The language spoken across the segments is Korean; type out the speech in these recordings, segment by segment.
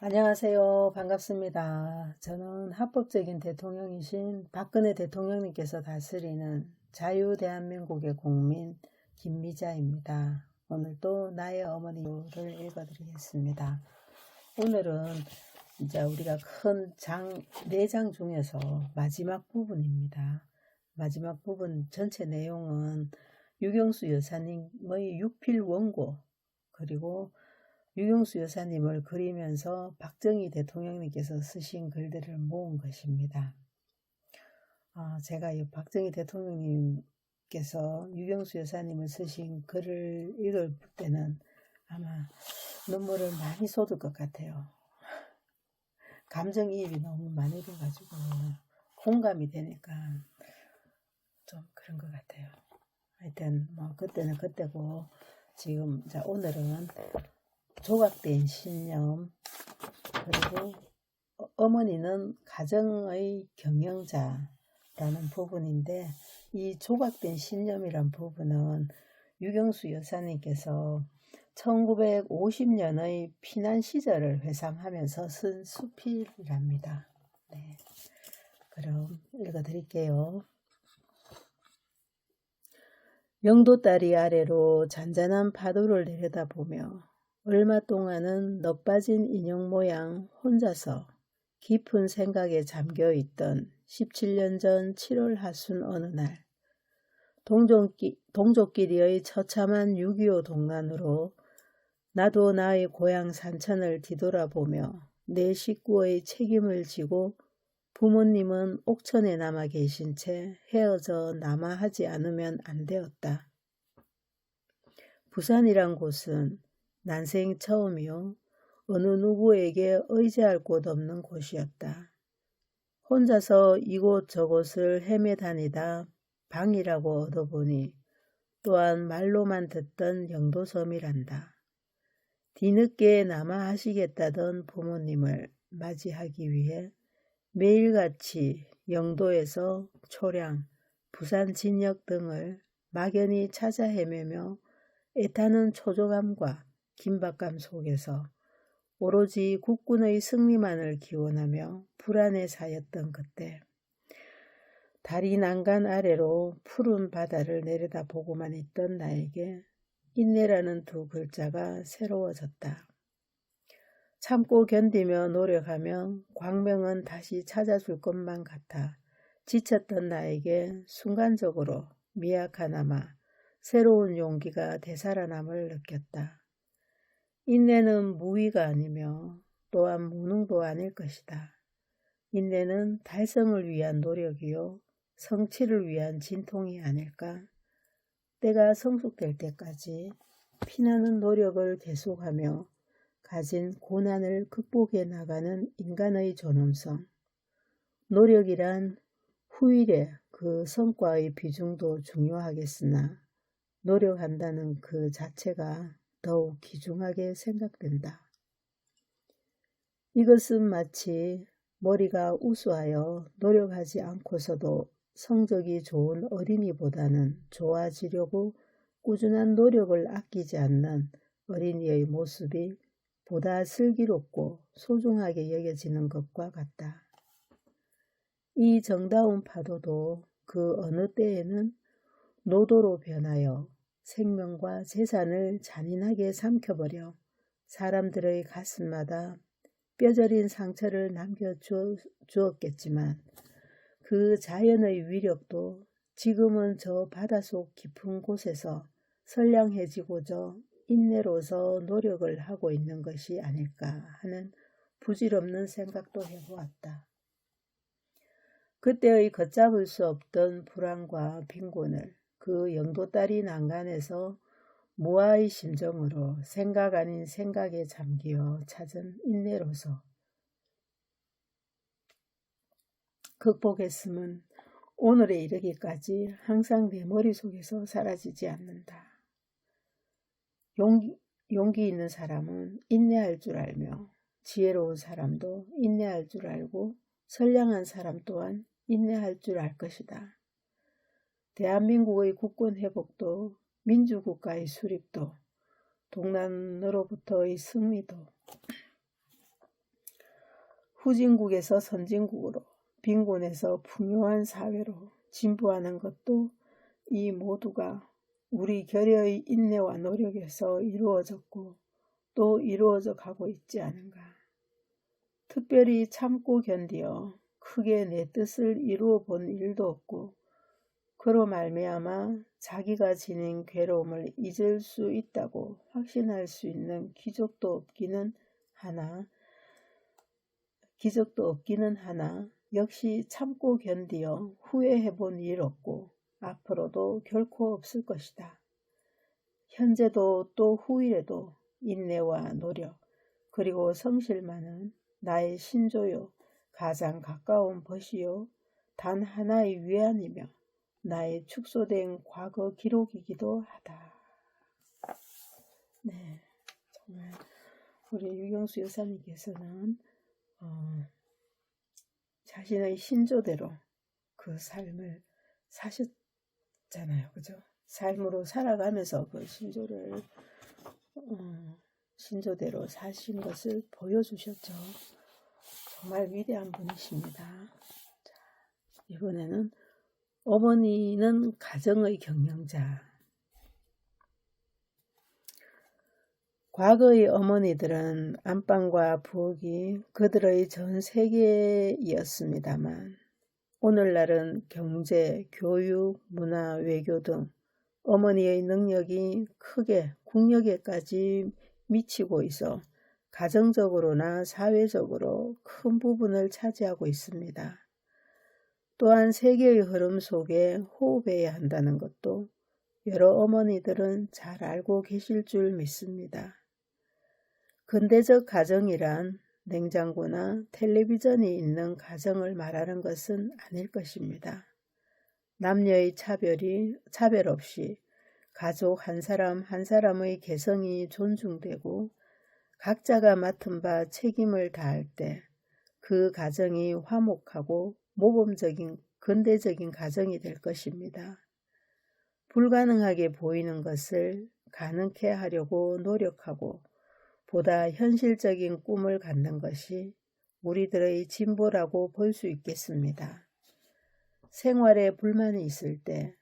안녕하세요. 반갑습니다. 저는 합법적인 대통령이신 박근혜 대통령님께서 다스리는 자유대한민국의 국민 김미자입니다. 오늘도 나의 어머니를 읽어드리겠습니다. 오늘은 이제 우리가 큰 네 장 중에서 마지막 부분입니다. 마지막 부분 전체 내용은 유경수 여사님의 유필 원고, 그리고 유경수 여사님을 그리면서 박정희 대통령님께서 쓰신 글들을 모은 것입니다. 제가 이 박정희 대통령님께서 유경수 여사님을 쓰신 글을 읽을 때는 아마 눈물을 많이 쏟을 것 같아요. 감정이입이 너무 많이 돼가지고 공감이 되니까 좀 그런 것 같아요. 하여튼 뭐 그때는 그때고, 지금 오늘은 조각된 신념, 그리고 어머니는 가정의 경영자라는 부분인데, 이 조각된 신념이란 부분은 유경수 여사님께서 1950년의 피난 시절을 회상하면서 쓴 수필이랍니다. 네, 그럼 읽어드릴게요. 영도다리 아래로 잔잔한 파도를 내려다보며 얼마 동안은 넋빠진 인형 모양 혼자서 깊은 생각에 잠겨있던 17년 전 7월 하순 어느 날, 동족끼리의 처참한 6.25 동란으로 나도 나의 고향 산천을 뒤돌아보며 내 식구의 책임을 지고 부모님은 옥천에 남아 계신 채 헤어져 남아하지 않으면 안 되었다. 부산이란 곳은 난생 처음이요, 어느 누구에게 의지할 곳 없는 곳이었다. 혼자서 이곳 저곳을 헤매 다니다 방이라고 얻어보니 또한 말로만 듣던 영도섬이란다. 뒤늦게 남아하시겠다던 부모님을 맞이하기 위해 매일같이 영도에서 초량, 부산 진역 등을 막연히 찾아 헤매며 애타는 초조감과 긴박감 속에서 오로지 국군의 승리만을 기원하며 불안에 사였던 그때, 다리 난간 아래로 푸른 바다를 내려다보고만 있던 나에게 인내라는 두 글자가 새로워졌다. 참고 견디며 노력하며 광명은 다시 찾아줄 것만 같아 지쳤던 나에게 순간적으로 미약하나마 새로운 용기가 되살아남을 느꼈다. 인내는 무위가 아니며 또한 무능도 아닐 것이다. 인내는 달성을 위한 노력이요, 성취를 위한 진통이 아닐까? 때가 성숙될 때까지 피나는 노력을 계속하며 가진 고난을 극복해 나가는 인간의 존엄성. 노력이란 후일의 그 성과의 비중도 중요하겠으나 노력한다는 그 자체가 더욱 귀중하게 생각된다. 이것은 마치 머리가 우수하여 노력하지 않고서도 성적이 좋은 어린이보다는 좋아지려고 꾸준한 노력을 아끼지 않는 어린이의 모습이 보다 슬기롭고 소중하게 여겨지는 것과 같다. 이 정다운 파도도 그 어느 때에는 노도로 변하여 생명과 재산을 잔인하게 삼켜버려 사람들의 가슴마다 뼈저린 상처를 남겨주었겠지만, 그 자연의 위력도 지금은 저 바닷속 깊은 곳에서 선량해지고저 인내로서 노력을 하고 있는 것이 아닐까 하는 부질없는 생각도 해보았다. 그때의 걷잡을 수 없던 불안과 빈곤을 그 영도다리 난간에서 무아의 심정으로 생각 아닌 생각에 잠기어 찾은 인내로서 극복했음은 오늘에 이르기까지 항상 내 머릿속에서 사라지지 않는다. 용기 있는 사람은 인내할 줄 알며, 지혜로운 사람도 인내할 줄 알고, 선량한 사람 또한 인내할 줄 알 것이다. 대한민국의 국권 회복도, 민주국가의 수립도, 동란으로부터의 승리도 후진국에서 선진국으로, 빈곤에서 풍요한 사회로 진보하는 것도 이 모두가 우리 결여의 인내와 노력에서 이루어졌고 또 이루어져 가고 있지 않은가. 특별히 참고 견디어 크게 내 뜻을 이루어 본 일도 없고 그로 말미암아 자기가 지닌 괴로움을 잊을 수 있다고 확신할 수 있는 기적도 없기는 하나 역시 참고 견디어 후회해 본 일 없고 앞으로도 결코 없을 것이다. 현재도 또 후일에도 인내와 노력 그리고 성실만은 나의 신조요 가장 가까운 벗이요 단 하나의 위안이며 나의 축소된 과거 기록이기도 하다. 네, 정말 우리 유경수 여사님께서는 자신의 신조대로 그 삶을 사셨잖아요. 그죠? 삶으로 살아가면서 그 신조대로 사신 것을 보여주셨죠. 정말 위대한 분이십니다. 자, 이번에는 어머니는 가정의 경영자. 과거의 어머니들은 안방과 부엌이 그들의 전 세계였습니다만 오늘날은 경제, 교육, 문화, 외교 등 어머니의 능력이 크게 국력에까지 미치고 있어 가정적으로나 사회적으로 큰 부분을 차지하고 있습니다. 또한 세계의 흐름 속에 호흡해야 한다는 것도 여러 어머니들은 잘 알고 계실 줄 믿습니다. 근대적 가정이란 냉장고나 텔레비전이 있는 가정을 말하는 것은 아닐 것입니다. 남녀의 차별 없이 가족 한 사람 한 사람의 개성이 존중되고 각자가 맡은 바 책임을 다할 때 그 가정이 화목하고 모범적인 근대적인 가정이 될 것입니다. 불가능하게 보이는 것을 가능케 하려고 노력하고 보다 현실적인 꿈을 갖는 것이 우리들의 진보라고 볼 수 있겠습니다. 생활에 불만이 있을 때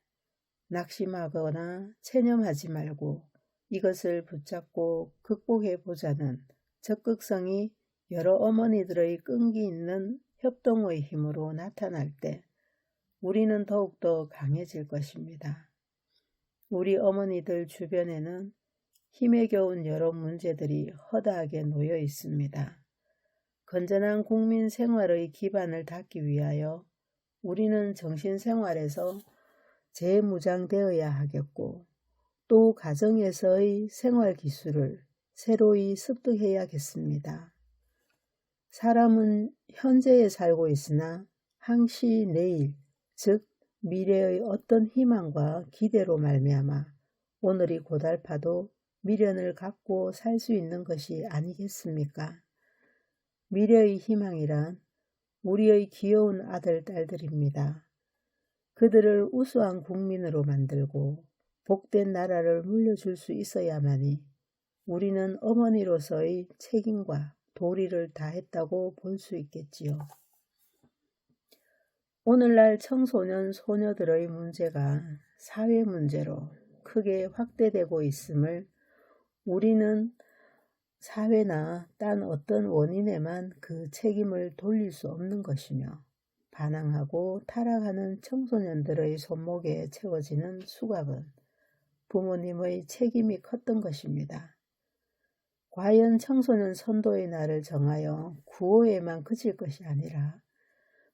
낙심하거나 체념하지 말고 이것을 붙잡고 극복해 보자는 적극성이 여러 어머니들의 끈기 있는 협동의 힘으로 나타날 때 우리는 더욱더 강해질 것입니다. 우리 어머니들 주변에는 힘에 겨운 여러 문제들이 허다하게 놓여 있습니다. 건전한 국민 생활의 기반을 닦기 위하여 우리는 정신생활에서 재무장되어야 하겠고 또 가정에서의 생활 기술을 새로이 습득해야겠습니다. 사람은 현재에 살고 있으나 항시 내일, 즉 미래의 어떤 희망과 기대로 말미암아 오늘이 고달파도 미련을 갖고 살 수 있는 것이 아니겠습니까? 미래의 희망이란 우리의 귀여운 아들, 딸들입니다. 그들을 우수한 국민으로 만들고 복된 나라를 물려줄 수 있어야만이 우리는 어머니로서의 책임과 도리를 다했다고 볼 수 있겠지요. 오늘날 청소년, 소녀들의 문제가 사회 문제로 크게 확대되고 있음을 우리는 사회나 딴 어떤 원인에만 그 책임을 돌릴 수 없는 것이며 반항하고 타락하는 청소년들의 손목에 채워지는 수갑은 부모님의 책임이 컸던 것입니다. 과연 청소년 선도의 날을 정하여 구호에만 그칠 것이 아니라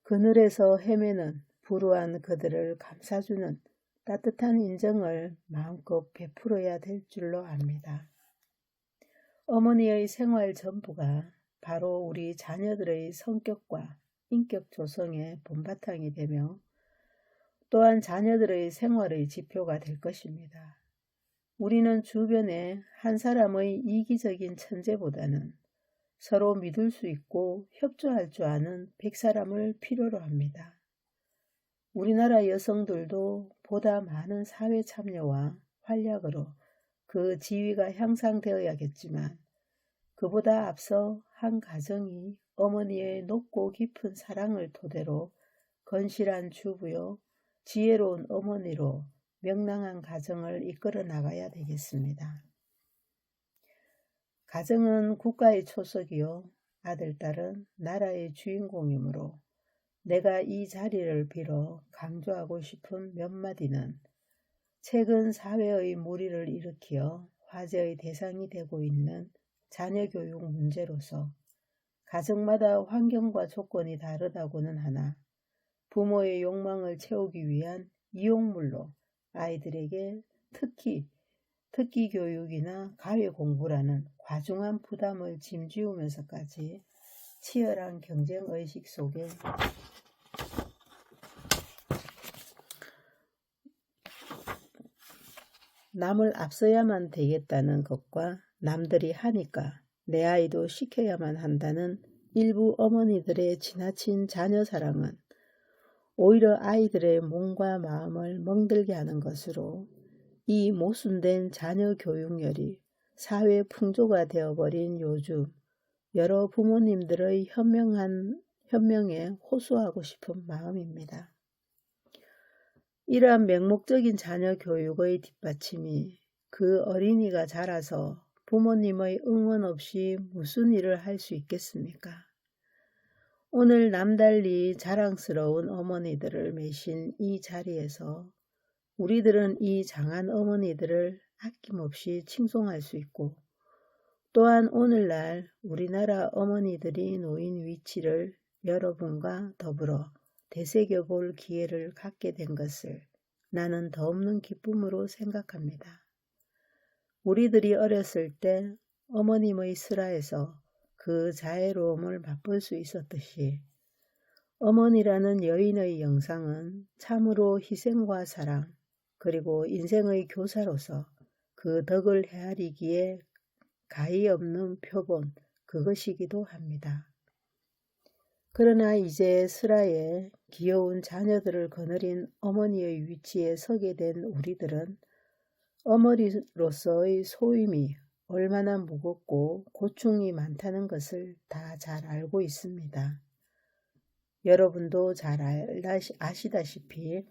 그늘에서 헤매는 불우한 그들을 감싸주는 따뜻한 인정을 마음껏 베풀어야 될 줄로 압니다. 어머니의 생활 전부가 바로 우리 자녀들의 성격과 인격 조성의 본바탕이 되며 또한 자녀들의 생활의 지표가 될 것입니다. 우리는 주변에 한 사람의 이기적인 천재보다는 서로 믿을 수 있고 협조할 줄 아는 100사람을 필요로 합니다. 우리나라 여성들도 보다 많은 사회 참여와 활약으로 그 지위가 향상되어야겠지만 그보다 앞서 한 가정이 어머니의 높고 깊은 사랑을 토대로 건실한 주부요, 지혜로운 어머니로 명랑한 가정을 이끌어 나가야 되겠습니다. 가정은 국가의 초석이요, 아들, 딸은 나라의 주인공이므로 내가 이 자리를 빌어 강조하고 싶은 몇 마디는 최근 사회의 물의를 일으키어 화제의 대상이 되고 있는 자녀교육 문제로서 가정마다 환경과 조건이 다르다고는 하나 부모의 욕망을 채우기 위한 이용물로 아이들에게 특기 교육이나 가외 공부라는 과중한 부담을 짐지우면서까지 치열한 경쟁의식 속에 남을 앞서야만 되겠다는 것과 남들이 하니까 내 아이도 시켜야만 한다는 일부 어머니들의 지나친 자녀 사랑은 오히려 아이들의 몸과 마음을 멍들게 하는 것으로 이 모순된 자녀 교육열이 사회 풍조가 되어버린 요즘 여러 부모님들의 현명에 호소하고 싶은 마음입니다. 이러한 맹목적인 자녀 교육의 뒷받침이 그 어린이가 자라서 부모님의 응원 없이 무슨 일을 할 수 있겠습니까? 오늘 남달리 자랑스러운 어머니들을 메신 이 자리에서 우리들은 이 장한 어머니들을 아낌없이 칭송할 수 있고 또한 오늘날 우리나라 어머니들이 놓인 위치를 여러분과 더불어 되새겨볼 기회를 갖게 된 것을 나는 더없는 기쁨으로 생각합니다. 우리들이 어렸을 때 어머님의 슬하에서 그 자애로움을 맛볼 수 있었듯이 어머니라는 여인의 영상은 참으로 희생과 사랑 그리고 인생의 교사로서 그 덕을 헤아리기에 가히 없는 표본 그것이기도 합니다. 그러나 이제 슬하에 귀여운 자녀들을 거느린 어머니의 위치에 서게 된 우리들은 어머니로서의 소임이 얼마나 무겁고 고충이 많다는 것을 다 잘 알고 있습니다. 여러분도 잘 아시다시피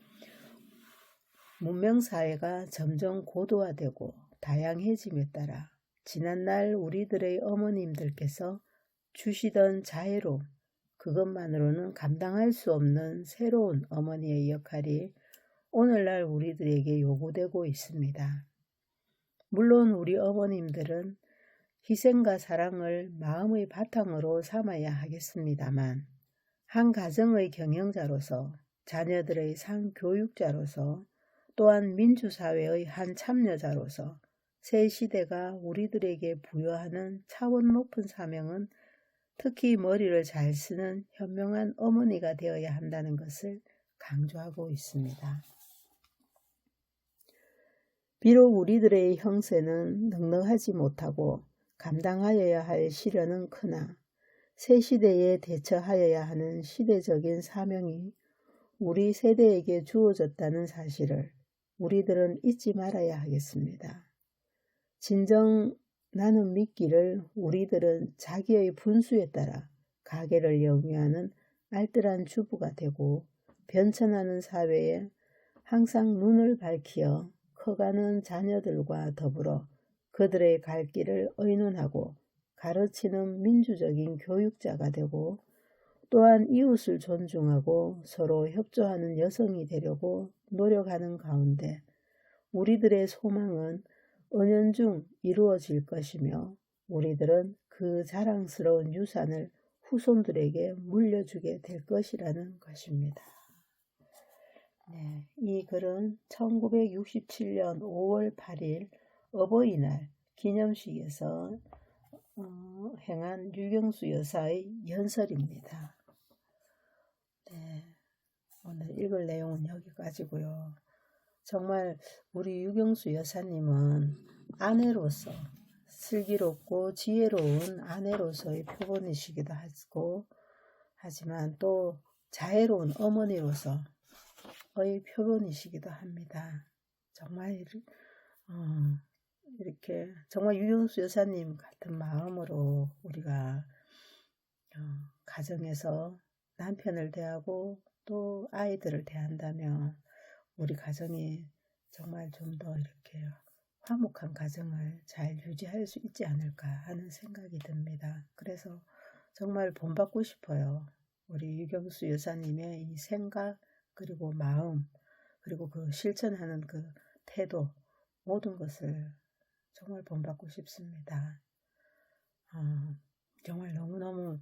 문명사회가 점점 고도화되고 다양해짐에 따라 지난날 우리들의 어머님들께서 주시던 자애로움, 그것만으로는 감당할 수 없는 새로운 어머니의 역할이 오늘날 우리들에게 요구되고 있습니다. 물론 우리 어머님들은 희생과 사랑을 마음의 바탕으로 삼아야 하겠습니다만 한 가정의 경영자로서 자녀들의 상교육자로서 또한 민주사회의 한 참여자로서 새 시대가 우리들에게 부여하는 차원 높은 사명은 특히 머리를 잘 쓰는 현명한 어머니가 되어야 한다는 것을 강조하고 있습니다. 비록 우리들의 형세는 넉넉하지 못하고 감당하여야 할 시련은 크나 새 시대에 대처하여야 하는 시대적인 사명이 우리 세대에게 주어졌다는 사실을 우리들은 잊지 말아야 하겠습니다. 진정 나는 믿기를 우리들은 자기의 분수에 따라 가계를 영위하는 알뜰한 주부가 되고 변천하는 사회에 항상 눈을 밝히어 커가는 자녀들과 더불어 그들의 갈 길을 의논하고 가르치는 민주적인 교육자가 되고 또한 이웃을 존중하고 서로 협조하는 여성이 되려고 노력하는 가운데 우리들의 소망은 은연중 이루어질 것이며 우리들은 그 자랑스러운 유산을 후손들에게 물려주게 될 것이라는 것입니다. 네, 이 글은 1967년 5월 8일 어버이날 기념식에서 행한 유경수 여사의 연설입니다. 네, 오늘 읽을 내용은 여기까지고요. 정말 우리 유경수 여사님은 아내로서 슬기롭고 지혜로운 아내로서의 표본이시기도 하고 하지만 또 자애로운 어머니로서의 표본이시기도 합니다. 정말 이렇게 정말 유경수 여사님 같은 마음으로 우리가 가정에서 남편을 대하고 또 아이들을 대한다면 우리 가정이 정말 좀 더 이렇게 화목한 가정을 잘 유지할 수 있지 않을까 하는 생각이 듭니다. 그래서 정말 본받고 싶어요. 우리 유경수 여사님의 이 생각, 그리고 마음, 그리고 그 실천하는 그 태도, 모든 것을 정말 본받고 싶습니다. 정말 너무너무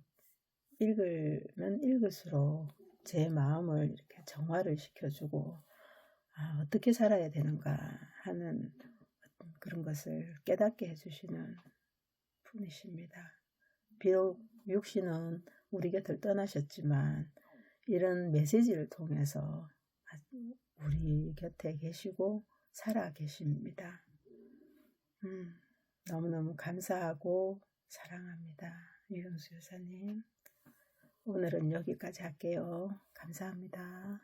읽으면 읽을수록 제 마음을 이렇게 정화를 시켜주고 어떻게 살아야 되는가 하는 그런 것을 깨닫게 해주시는 분이십니다. 비록 육신은 우리 곁을 떠나셨지만 이런 메시지를 통해서 우리 곁에 계시고 살아 계십니다. 너무너무 감사하고 사랑합니다. 유경수 여사님. 오늘은 여기까지 할게요. 감사합니다.